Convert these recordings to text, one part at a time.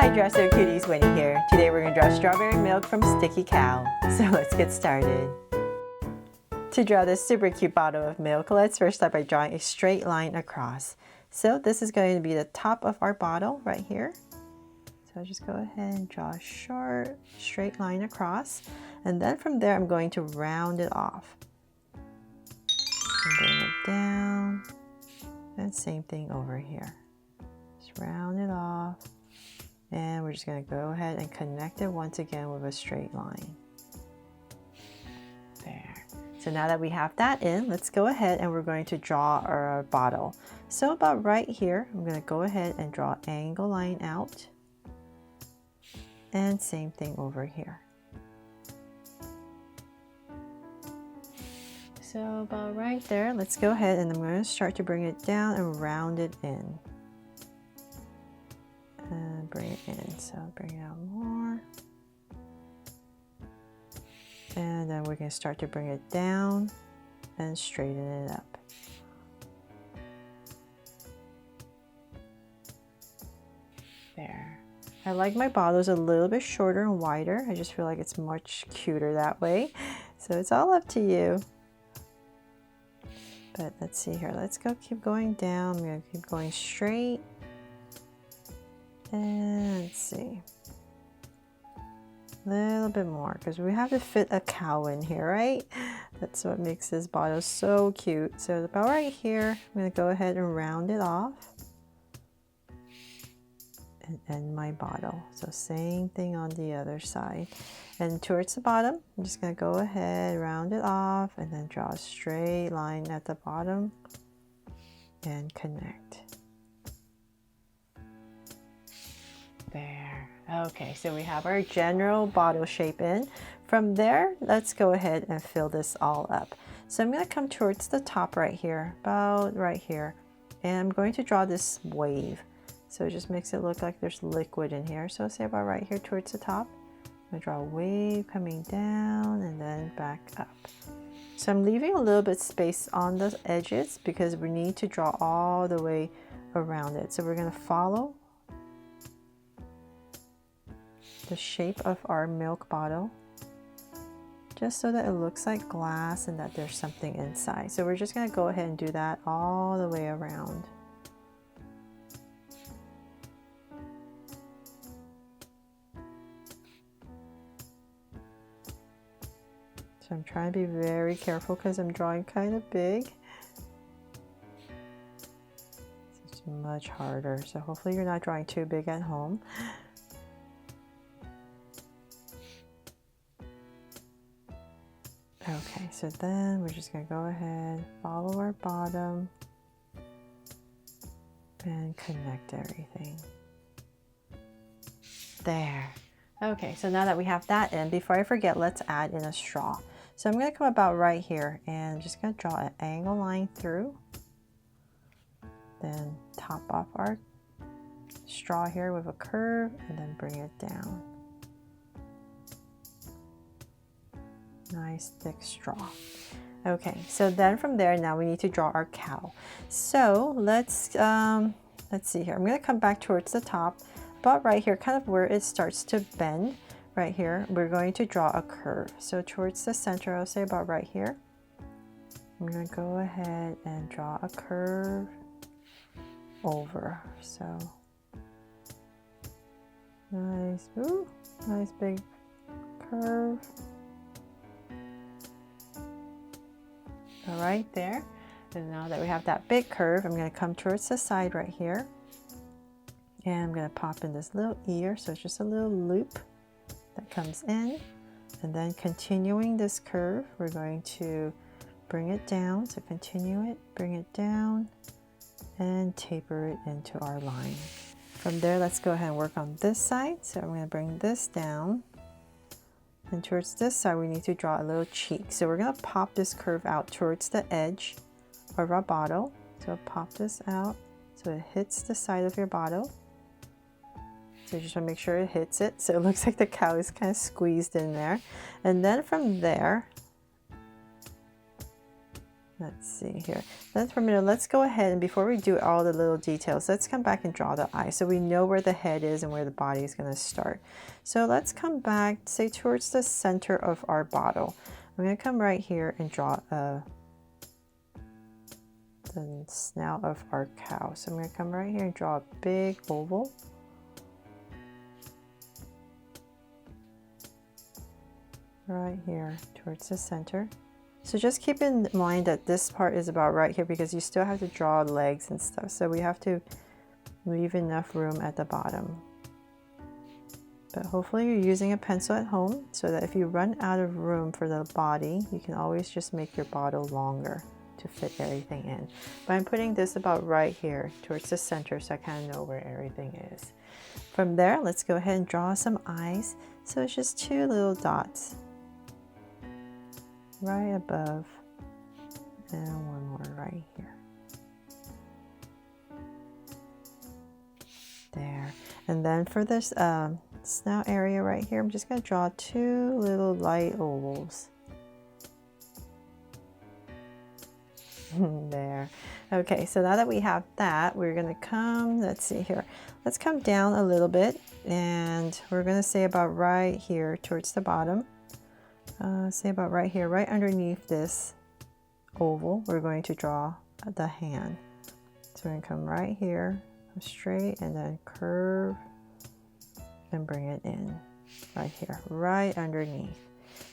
Hi Dresser Cuties, Winnie here. Today we're going to draw strawberry milk from Sticky Cow. So let's get started. To draw this super cute bottle of milk, let's first start by drawing a straight line across. So this is going to be the top of our bottle right here. So just go ahead and draw a short straight line across. And then from there I'm going to round it off. And bring it down. And same thing over here. Just round it off. And we're just going to go ahead and connect it once again with a straight line. There. So now that we have that in, let's go ahead and we're going to draw our bottle. So about right here, I'm going to go ahead and draw an angle line out. And same thing over here. So about right there, let's go ahead and I'm going to start to bring it down and round it in. And bring it in, so bring it out more. And then we're going to start to bring it down and straighten it up. There. I like my bottles a little bit shorter and wider. I just feel like it's much cuter that way. So it's all up to you. But let's see here. Let's keep going down. I'm going to keep going straight. And let's see. A little bit more because we have to fit a cow in here, right? That's what makes this bottle so cute. So about right here, I'm going to go ahead and round it off and end my bottle. So same thing on the other side. And towards the bottom, I'm just going to go ahead, round it off, and then draw a straight line at the bottom and connect. There. Okay, so we have our general bottle shape in. From there, let's go ahead and fill this all up. So I'm going to come towards the top right here, about right here, and I'm going to draw this wave. So it just makes it look like there's liquid in here. So say about right here towards the top, I'm going to draw a wave coming down and then back up. So I'm leaving a little bit space on the edges because we need to draw all the way around it. So we're going to follow the shape of our milk bottle just so that it looks like glass and that there's something inside. So we're just going to go ahead and do that all the way around. So I'm trying to be very careful because I'm drawing kind of big. It's much harder. So hopefully you're not drawing too big at home. Okay, so then we're just going to go ahead, follow our bottom, and connect everything. There. Okay, so now that we have that in, before I forget, let's add in a straw. So I'm going to come about right here and I'm just going to draw an angle line through. Then top off our straw here with a curve and then bring it down. Nice thick straw. Okay, so then from there, now we need to draw our cow. So let's see here. I'm going to come back towards the top, but right here, kind of where it starts to bend, right here, we're going to draw a curve. So towards the center, I'll say about right here, I'm going to go ahead and draw a curve over. So nice, ooh, nice big curve. Right there. And now that we have that big curve, I'm going to come towards the side right here. And I'm going to pop in this little ear. So it's just a little loop that comes in. And then continuing this curve, we're going to bring it down. So continue it, bring it down, and taper it into our line. From there, let's go ahead and work on this side. So I'm going to bring this down. And towards this side, we need to draw a little cheek. So we're going to pop this curve out towards the edge of our bottle. So pop this out so it hits the side of your bottle. So you just want to make sure it hits it. So it looks like the cow is kind of squeezed in there. And then from there, Let's see here. Then for a minute, let's go ahead and before we do all the little details, let's come back and draw the eye so we know where the head is and where the body is going to start. So let's come back, say towards the center of our bottle. I'm going to come right here and draw the snout of our cow. So I'm going to come right here and draw a big oval. Right here towards the center. So just keep in mind that this part is about right here because you still have to draw legs and stuff. So we have to leave enough room at the bottom. But hopefully you're using a pencil at home so that if you run out of room for the body, you can always just make your bottle longer to fit everything in. But I'm putting this about right here towards the center so I kind of know where everything is. From there, let's go ahead and draw some eyes. So it's just 2 little dots right above and one more right here. There. And then for this snout area right here, I'm just going to draw 2 little light ovals. There. Okay, so now that we have that, we're going to come, let's see here, let's come down a little bit and we're going to say about right here towards the bottom. Say about right here, right underneath this oval, we're going to draw the hand. So we're going to come right here, come straight and then curve and bring it in right here, right underneath.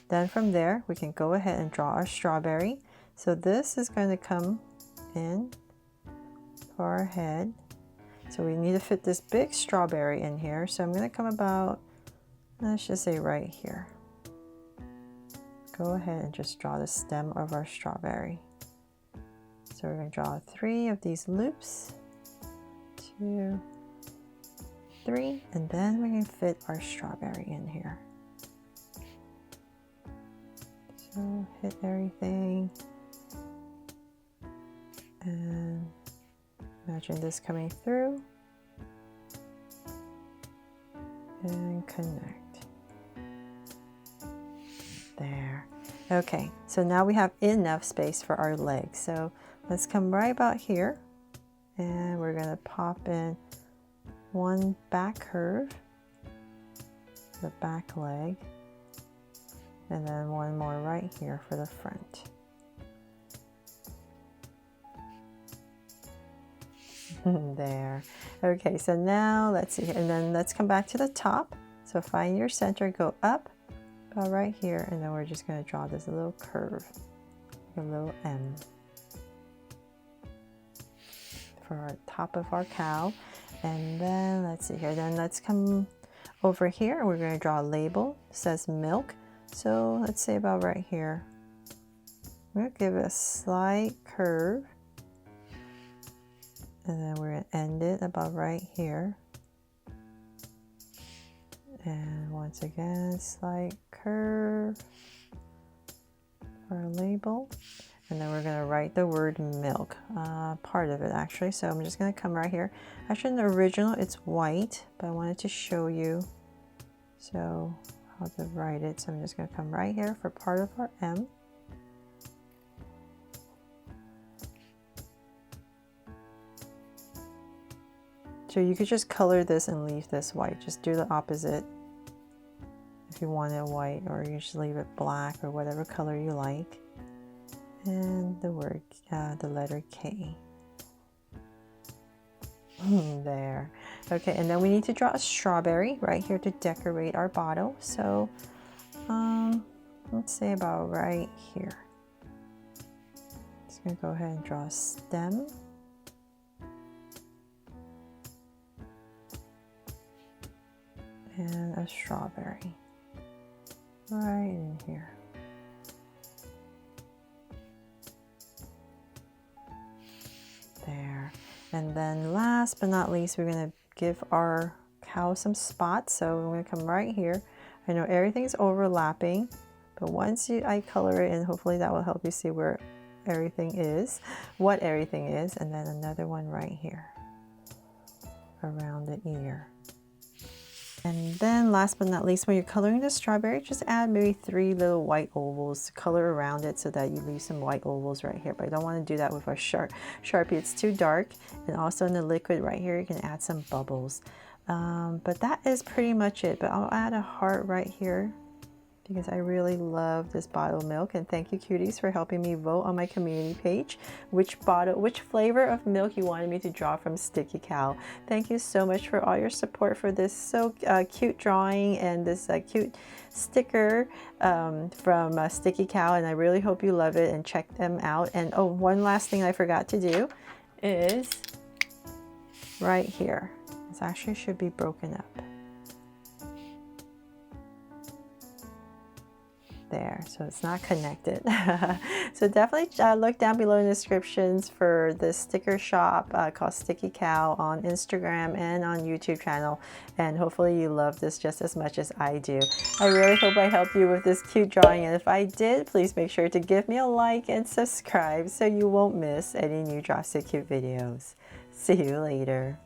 Then from there, we can go ahead and draw our strawberry. So this is going to come in for our head. So we need to fit this big strawberry in here. So I'm going to come about, let's just say right here. Go ahead and just draw the stem of our strawberry. So we're going to draw 3 of these loops, 2, 3, and then we can fit our strawberry in here. So hit everything. And imagine this coming through and connect. There. Okay, so now we have enough space for our legs. So let's come right about here and we're going to pop in 1 back curve, the back leg, and then 1 more right here for the front. There. Okay, so now let's see, and then let's come back to the top. So find your center, go up about right here, and then we're just going to draw this little curve, a little M for our top of our cow. And then let's see here, then let's come over here. We're going to draw a label. It says milk. So let's say about right here. We're going to give it a slight curve. And then we're going to end it about right here. And once again, slight curve for our label. And then we're going to write the word milk, part of it actually. So I'm just going to come right here. Actually, in the original, it's white, but I wanted to show you so how to write it. So I'm just going to come right here for part of our M. So you could just color this and leave this white. Just do the opposite if you want it white, or you just leave it black or whatever color you like. And the word, the letter K. There. Okay, and then we need to draw a strawberry right here to decorate our bottle. So let's say about right here. Just gonna go ahead and draw a stem. And a strawberry right in here. There. And then last but not least, we're going to give our cow some spots. So we're going to come right here. I know everything's overlapping, but once I color it, and hopefully that will help you see where everything is, what everything is, and then another one right here around the ear. And then last but not least, when you're coloring the strawberry, just add maybe 3 little white ovals to color around it so that you leave some white ovals right here. But I don't want to do that with our Sharpie. It's too dark. And also in the liquid right here, you can add some bubbles. But that is pretty much it. But I'll add a heart right here because I really love this bottle of milk. And thank you, cuties, for helping me vote on my community page which flavor of milk you wanted me to draw from Sticky Cow. Thank you so much for all your support for this so cute drawing and this cute sticker from Sticky Cow. And I really hope you love it and check them out. And oh, one last thing I forgot to do is right here. This actually should be broken up. There, so it's not connected. So definitely look down below in the descriptions for the sticker shop called Sticky Cow on Instagram and on YouTube channel, and hopefully you love this just as much as I do. I really hope I helped you with this cute drawing, and if I did, please make sure to give me a like and subscribe so you won't miss any new Draw So Cute videos. See you later.